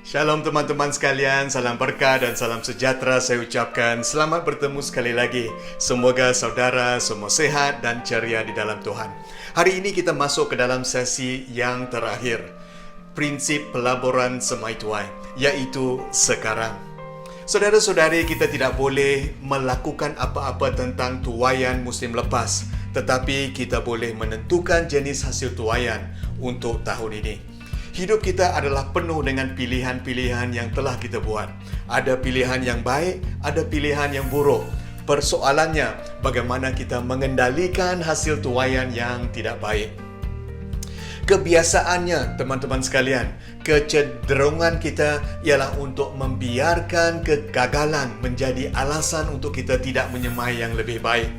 Shalom teman-teman sekalian, salam berkah dan salam sejahtera saya ucapkan. Selamat bertemu sekali lagi. Semoga saudara semua sehat dan ceria di dalam Tuhan. Hari ini kita masuk ke dalam sesi yang terakhir. Prinsip pelaburan semai tuai, yaitu sekarang. Saudara-saudari, kita tidak boleh melakukan apa-apa tentang tuaian musim lepas, tetapi kita boleh menentukan jenis hasil tuaian untuk tahun ini. Hidup kita adalah penuh dengan pilihan-pilihan yang telah kita buat. Ada pilihan yang baik, ada pilihan yang buruk. Persoalannya, bagaimana kita mengendalikan hasil tuaian yang tidak baik. Kebiasaannya, teman-teman sekalian, kecenderungan kita ialah untuk membiarkan kegagalan menjadi alasan untuk kita tidak menyemai yang lebih baik.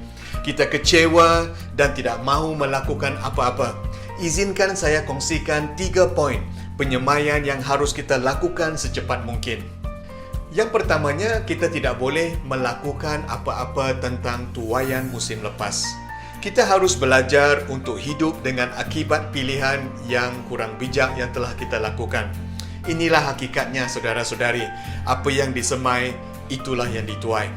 Kita kecewa dan tidak mahu melakukan apa-apa. Izinkan saya kongsikan 3 poin penyemaian yang harus kita lakukan secepat mungkin. Yang pertamanya, kita tidak boleh melakukan apa-apa tentang tuaian musim lepas. Kita harus belajar untuk hidup dengan akibat pilihan yang kurang bijak yang telah kita lakukan. Inilah hakikatnya saudara-saudari, apa yang disemai, itulah yang dituai.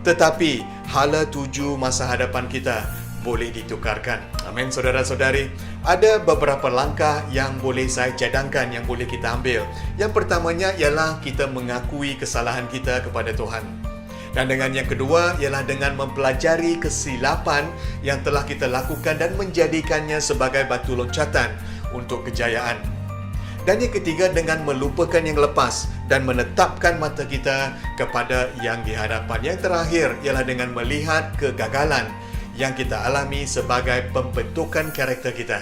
Tetapi, hala tuju masa hadapan kita boleh ditukarkan. Amin, saudara-saudari. Ada beberapa langkah yang boleh saya cadangkan, yang boleh kita ambil. Yang pertamanya ialah kita mengakui kesalahan kita kepada Tuhan. Dan dengan yang kedua ialah dengan mempelajari kesilapan yang telah kita lakukan dan menjadikannya sebagai batu loncatan untuk kejayaan. Dan yang ketiga dengan melupakan yang lepas dan menetapkan mata kita kepada yang di hadapan. Yang terakhir ialah dengan melihat kegagalan yang kita alami sebagai pembentukan karakter kita.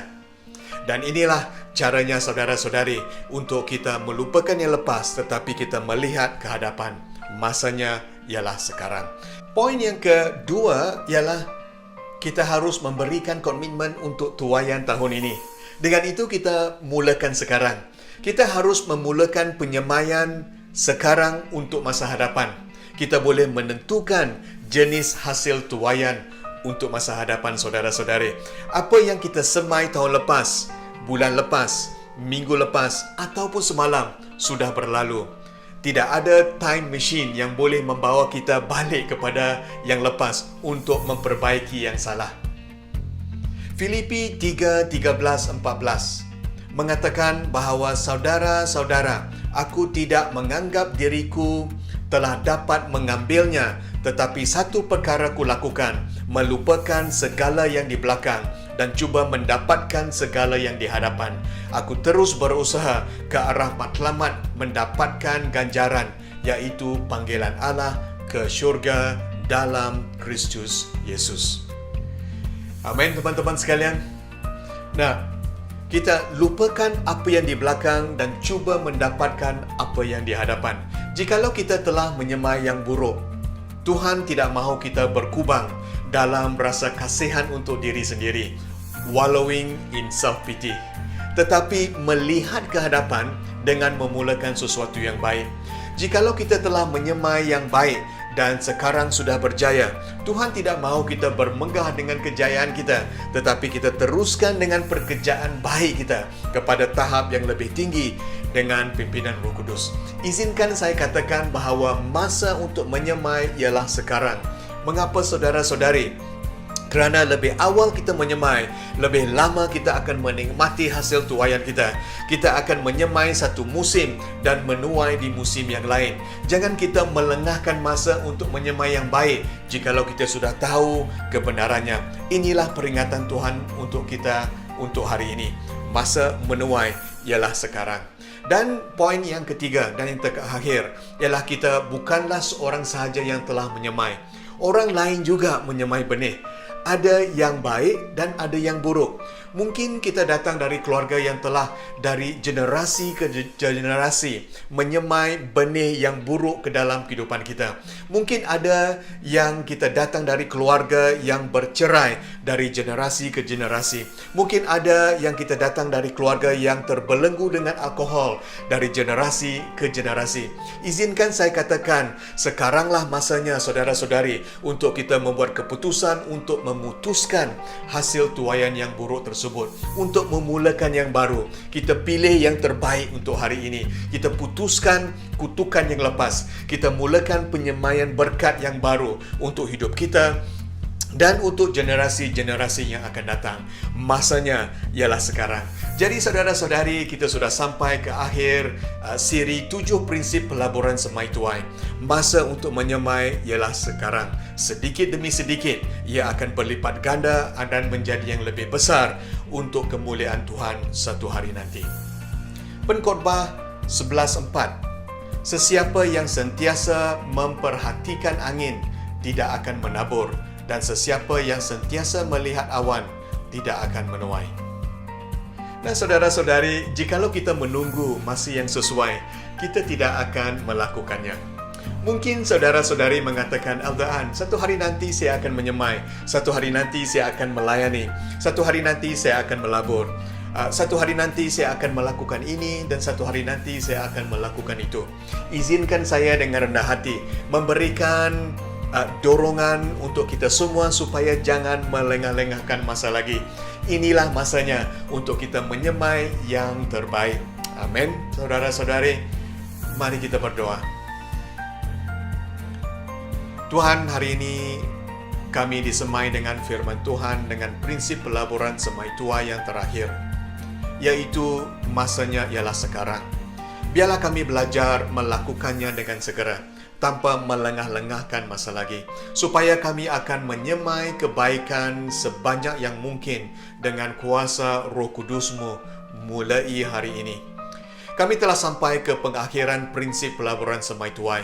Dan inilah caranya saudara-saudari untuk kita melupakan yang lepas tetapi kita melihat ke hadapan. Masanya ialah sekarang. Poin yang kedua ialah kita harus memberikan komitmen untuk tuaian tahun ini. Dengan itu kita mulakan sekarang. Kita harus memulakan penyemaian sekarang untuk masa hadapan. Kita boleh menentukan jenis hasil tuaian untuk masa hadapan saudara-saudari. Apa yang kita semai tahun lepas, bulan lepas, minggu lepas ataupun semalam sudah berlalu. Tidak ada time machine yang boleh membawa kita balik kepada yang lepas untuk memperbaiki yang salah. Filipi 3:13-14 mengatakan bahawa saudara-saudara, aku tidak menganggap diriku telah dapat mengambilnya, tetapi satu perkara ku lakukan, melupakan segala yang di belakang dan cuba mendapatkan segala yang di hadapan. Aku terus berusaha ke arah matlamat mendapatkan ganjaran, iaitu panggilan Allah ke syurga dalam Kristus Yesus. Amin, teman-teman sekalian. Nah, kita lupakan apa yang di belakang dan cuba mendapatkan apa yang di hadapan. Jikalau kita telah menyemai yang buruk, Tuhan tidak mahu kita berkubang dalam rasa kasihan untuk diri sendiri, wallowing in self-pity, tetapi melihat ke hadapan dengan memulakan sesuatu yang baik. Jikalau kita telah menyemai yang baik dan sekarang sudah berjaya, Tuhan tidak mahu kita bermegah dengan kejayaan kita, tetapi kita teruskan dengan pekerjaan baik kita kepada tahap yang lebih tinggi dengan pimpinan Roh Kudus. Izinkan saya katakan bahawa masa untuk menyemai ialah sekarang. Mengapa saudara-saudari? Kerana lebih awal kita menyemai, lebih lama kita akan menikmati hasil tuaian kita. Kita akan menyemai satu musim dan menuai di musim yang lain. Jangan kita melengahkan masa untuk menyemai yang baik jikalau kita sudah tahu kebenarannya. Inilah peringatan Tuhan untuk kita untuk hari ini. Masa menuai ialah sekarang. Dan poin yang ketiga dan yang terakhir ialah kita bukanlah seorang sahaja yang telah menyemai. Orang lain juga menyemai benih. Ada yang baik dan ada yang buruk. Mungkin kita datang dari keluarga yang telah dari generasi ke generasi menyemai benih yang buruk ke dalam kehidupan kita. Mungkin ada yang kita datang dari keluarga yang bercerai dari generasi ke generasi. Mungkin ada yang kita datang dari keluarga yang terbelenggu dengan alkohol dari generasi ke generasi. Izinkan saya katakan, sekaranglah masanya saudara-saudari untuk kita membuat keputusan untuk memutuskan hasil tuaian yang buruk tersebut untuk memulakan yang baru. Kita pilih yang terbaik untuk hari ini. Kita putuskan kutukan yang lepas. Kita mulakan penyemaian berkat yang baru untuk hidup kita dan untuk generasi-generasi yang akan datang. Masanya ialah sekarang. Jadi saudara-saudari, kita sudah sampai ke akhir siri 7 prinsip pelaburan semai tuai. Masa untuk menyemai ialah sekarang. Sedikit demi sedikit, ia akan berlipat ganda dan menjadi yang lebih besar untuk kemuliaan Tuhan satu hari nanti. Pengkhotbah 11:4. Sesiapa yang sentiasa memperhatikan angin tidak akan menabur, dan sesiapa yang sentiasa melihat awan tidak akan menuai. Nah, saudara-saudari, jikalau kita menunggu masa yang sesuai, kita tidak akan melakukannya. Mungkin saudara-saudari mengatakan, Eldaan, satu hari nanti saya akan menyemai, satu hari nanti saya akan melayani, satu hari nanti saya akan melabur, satu hari nanti saya akan melakukan ini, dan satu hari nanti saya akan melakukan itu. Izinkan saya dengan rendah hati memberikan dorongan untuk kita semua supaya jangan melengah-lengahkan masa lagi. Inilah masanya untuk kita menyemai yang terbaik. Amin. Saudara-saudari, mari kita berdoa. Tuhan, hari ini kami disemai dengan firman Tuhan dengan prinsip pelaburan semai tuai yang terakhir, yaitu masanya ialah sekarang. Biarlah kami belajar melakukannya dengan segera, tanpa melengah-lengahkan masa lagi, supaya kami akan menyemai kebaikan sebanyak yang mungkin dengan kuasa Roh Kudus-Mu mulai hari ini. Kami telah sampai ke pengakhiran prinsip pelaburan semai tuai.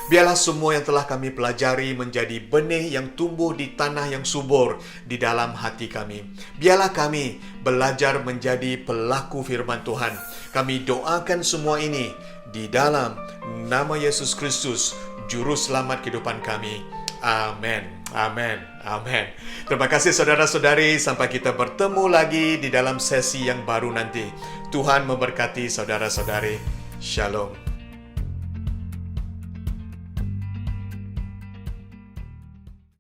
Biarlah semua yang telah kami pelajari menjadi benih yang tumbuh di tanah yang subur di dalam hati kami. Biarlah kami belajar menjadi pelaku firman Tuhan. Kami doakan semua ini di dalam nama Yesus Kristus, Juru Selamat kehidupan kami. Amin. Amin. Amin. Terima kasih saudara-saudari. Sampai kita bertemu lagi di dalam sesi yang baru nanti. Tuhan memberkati saudara-saudari. Shalom.